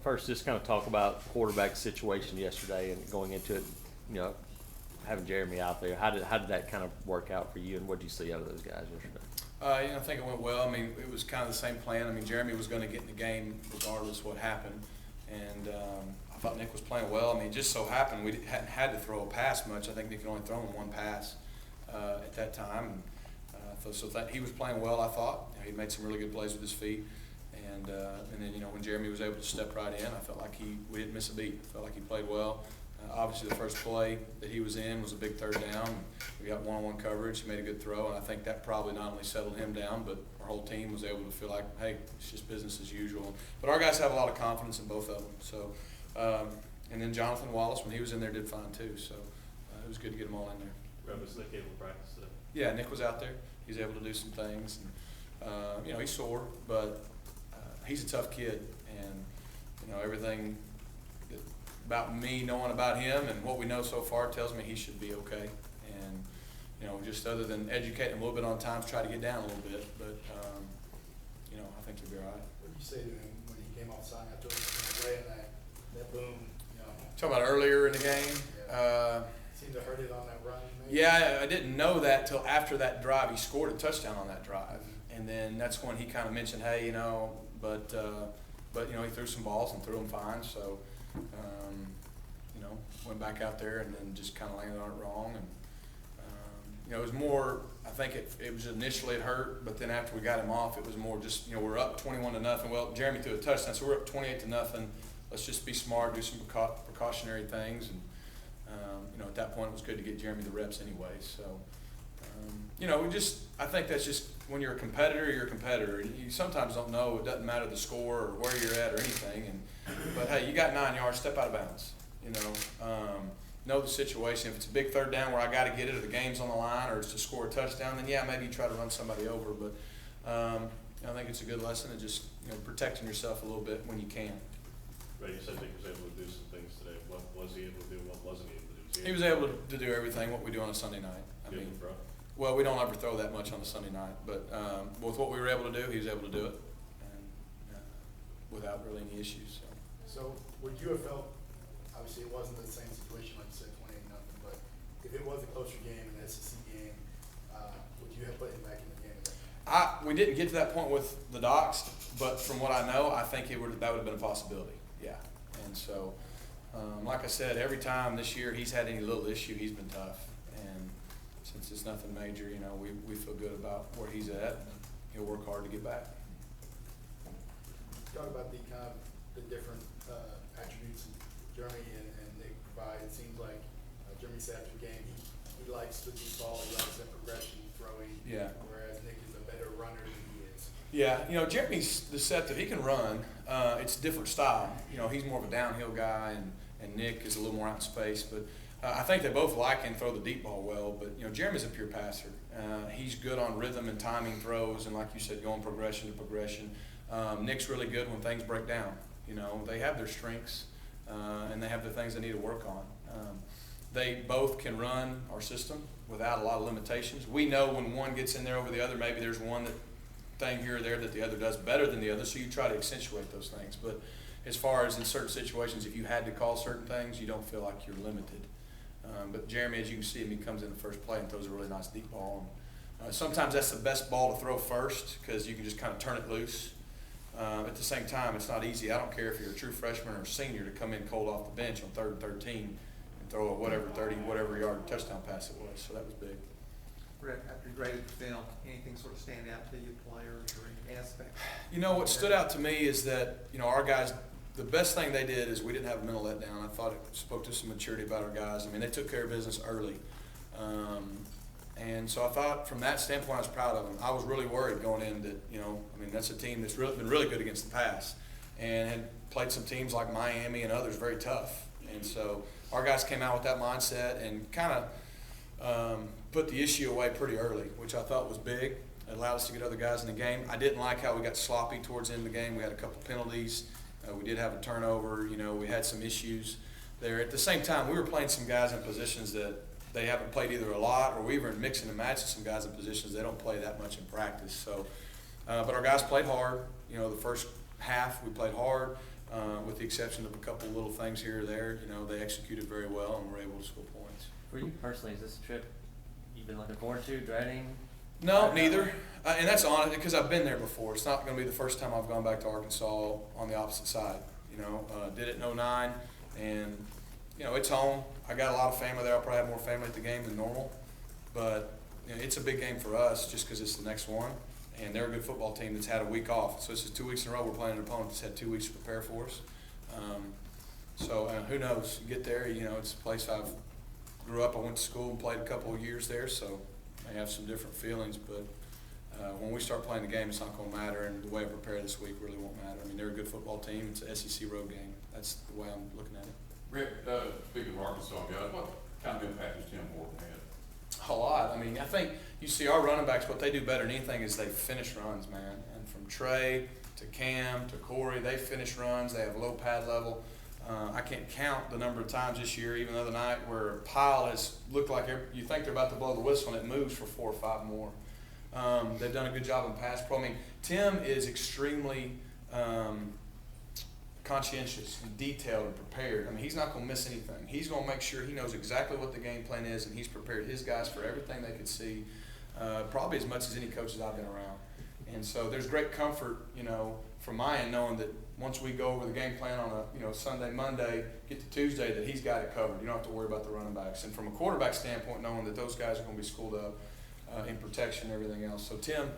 first just kind of talk about quarterback situation yesterday and going into it, having Jeremy out there. How did that kind of work out for you, and what did you see out of those guys yesterday? I think it went well. I mean, it was kind of the same plan. I mean, Jeremy was going to get in the game regardless of what happened, and I thought Nick was playing well. I mean, it just so happened we hadn't had to throw a pass much. I think Nick had only thrown one pass at that time. And, he was playing well, I thought. He made some really good plays with his feet. And then, when Jeremy was able to step right in, I felt like we didn't miss a beat. I felt like he played well. Obviously, the first play that he was in was a big third down. We got one-on-one coverage. He made a good throw, and I think that probably not only settled him down, but our whole team was able to feel like, hey, it's just business as usual. But our guys have a lot of confidence in both of them. So, and then Jonathan Wallace, when he was in there, did fine too. So it was good to get them all in there. Was Nick able to practice today? Yeah, Nick was out there. He's able to do some things. And, he's sore, but he's a tough kid. And, everything about me knowing about him and what we know so far tells me he should be okay. And, just other than educate him a little bit on times, try to get down a little bit. But, I think he'll be all right. What did you say to him when he came outside after away and that boom? Talking about earlier in the game? Yeah. Seemed to hurt it on that run. Maybe? Yeah, I didn't know that till after that drive. He scored a touchdown on that drive. And then that's when he kind of mentioned, hey, but he threw some balls and threw them fine. So, went back out there and then just kind of landed on it wrong. And, it was more, I think it was initially it hurt, but then after we got him off, it was more just, we're up 21-0. Well, Jeremy threw a touchdown, so we're up 28-0. Let's just be smart, do some precautionary things. And, at that point, it was good to get Jeremy the reps anyway. So, I think that's just when you're a competitor, you're a competitor. You sometimes don't know. It doesn't matter the score or where you're at or anything. But hey, you got 9 yards, step out of bounds. Know the situation. If it's a big third down where I got to get it, or the game's on the line, or it's to score a touchdown, then yeah, maybe you try to run somebody over. But I think it's a good lesson of just protecting yourself a little bit when you can. Right, you said Nick was able to do some things today. What was he able to do? What wasn't he able to do? He was able to do everything what we do on a Sunday night. Well, we don't ever throw that much on a Sunday night, but with what we were able to do, he was able to do it, and without really any issues. So would you have felt? Obviously, it wasn't the same situation like you said, 28-0. But if it was a closer game, an SEC game, would you have put him back in the game? We didn't get to that point with the Docs, but from what I know, I think that would have been a possibility. Yeah, and so, like I said, every time this year he's had any little issue, he's been tough. And since it's nothing major, we feel good about where he's at. And he'll work hard to get back. Talk about the different attributes Jeremy and Nick provide. It seems like Jeremy said after the game, he likes the deep ball, he likes that progression, throwing. Yeah. Whereas Nick is a better runner than he is. Yeah, Jeremy's deceptive. He can run. It's a different style. He's more of a downhill guy, and Nick is a little more out in space. But I think they both like and throw the deep ball well. But Jeremy's a pure passer. He's good on rhythm and timing throws, and like you said, going progression to progression. Nick's really good when things break down. They have their strengths. And they have the things they need to work on. They both can run our system without a lot of limitations. We know when one gets in there over the other, maybe there's one thing here or there that the other does better than the other, so you try to accentuate those things. But as far as in certain situations, if you had to call certain things, you don't feel like you're limited. But Jeremy, as you can see him, he comes in the first play and throws a really nice deep ball. And, sometimes that's the best ball to throw first because you can just kind of turn it loose. At the same time, it's not easy. I don't care if you're a true freshman or a senior to come in cold off the bench on 3rd and 13 and throw a whatever yard touchdown pass it was. So that was big. Rhett, after you graded the film, anything sort of stand out to you, players or any aspect? What stood out to me is that, our guys, the best thing they did is we didn't have a mental letdown. I thought it spoke to some maturity about our guys. I mean, they took care of business early. And so I thought from that standpoint, I was proud of them. I was really worried going in that, that's a team that's been really good against the pass and had played some teams like Miami and others very tough. And so our guys came out with that mindset and kind of put the issue away pretty early, which I thought was big. It allowed us to get other guys in the game. I didn't like how we got sloppy towards the end of the game. We had a couple penalties. We did have a turnover. We had some issues there. At the same time, we were playing some guys in positions that they haven't played either a lot, or we were mixing and matching some guys in positions they don't play that much in practice. So, but our guys played hard. The first half we played hard. with the exception of a couple little things here or there. You know, they executed very well and were able to score points. For you personally, is this a trip you've been looking forward to, dreading? No, neither. And that's honest because I've been there before. It's not going to be the first time I've gone back to Arkansas on the opposite side. You know, did it in '09, and you know it's home. I got a lot of family there. I'll probably have more family at the game than normal, but you know, it's a big game for us just because it's the next one, and they're a good football team that's had a week off. So this is 2 weeks in a row we're playing an opponent that's had 2 weeks to prepare for us. So who knows? You get there, you know, it's a place I've grew up. I went to school and played a couple of years there, so I have some different feelings, but when we start playing the game, it's not going to matter, and the way I prepare this week really won't matter. I mean, they're a good football team. It's an SEC road game. That's the way I'm looking at it. Rick, speaking of Arkansas guys, what kind of impact has Tim Horton had? A lot. I mean, I think you see our running backs, what they do better than anything is they finish runs, man. And from Trey to Cam to Corey, they finish runs. They have low pad level. I can't count the number of times this year, even the other night, where a pile has looked like you think they're about to blow the whistle and it moves for 4 or 5 more. They've done a good job in pass pro. I mean, Tim is extremely conscientious and detailed and prepared. I mean, he's not going to miss anything. He's going to make sure he knows exactly what the game plan is, and he's prepared his guys for everything they could see, probably as much as any coaches I've been around. And so there's great comfort, you know, from my end, knowing that once we go over the game plan on a Sunday, Monday, get to Tuesday, that he's got it covered. You don't have to worry about the running backs. And from a quarterback standpoint, knowing that those guys are going to be schooled up in protection and everything else. So Tim,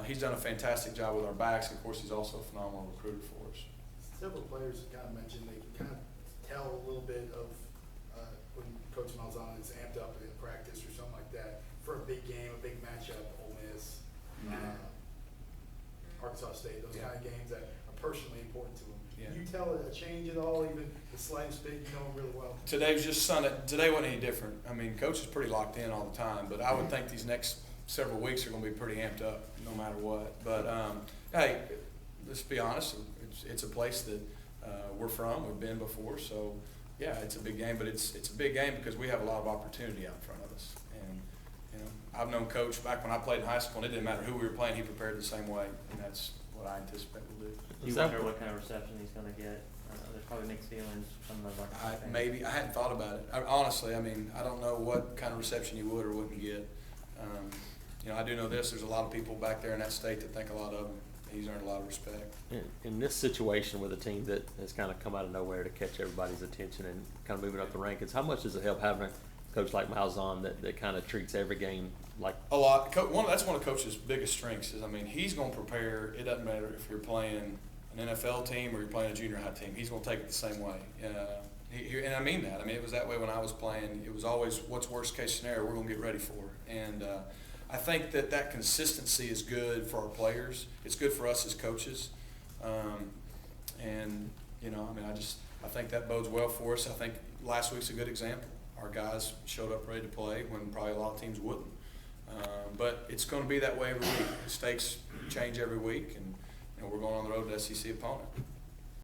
he's done a fantastic job with our backs. Of course, he's also a phenomenal recruiter for us. Several players kind of mentioned they can kind of tell a little bit of when Coach Malzahn is amped up in practice or something like that for a big game, a big matchup, Ole Miss, Arkansas State, those kind of games that are personally important to him. Yeah. Can you tell a change at all, even the slightest bit, you know him really well? Today was just Sunday. Today wasn't any different. I mean, Coach is pretty locked in all the time, but I would think these next several weeks are going to be pretty amped up no matter what. But, hey, let's be honest. It's a place that we're from. We've been before. So, yeah, it's a big game, but it's a big game because we have a lot of opportunity out in front of us. And, you know, I've known Coach back when I played in high school, and it didn't matter who we were playing. He prepared the same way, and that's what I anticipate we'll do. You wonder what kind of reception he's going to get. There's probably mixed feelings from the Arkansas fans. I hadn't thought about it. Honestly, I mean, I don't know what kind of reception you would or wouldn't get. You know, I do know this. There's a lot of people back there in that state that think a lot of him. He's earned a lot of respect. In this situation with a team that has kind of come out of nowhere to catch everybody's attention and kind of moving up the rankings, how much does it help having a coach like Malzahn that kind of treats every game like a lot? That's one of Coach's biggest strengths is, I mean, he's going to prepare. It doesn't matter if you're playing an NFL team or you're playing a junior high team. He's going to take it the same way. And I mean that. I mean, it was that way when I was playing. It was always, what's worst case scenario we're going to get ready for. And I think that consistency is good for our players. It's good for us as coaches. And, you know, I mean, I think that bodes well for us. I think last week's a good example. Our guys showed up ready to play when probably a lot of teams wouldn't. But it's going to be that way every week. The stakes change every week, and we're going on the road to SEC opponent.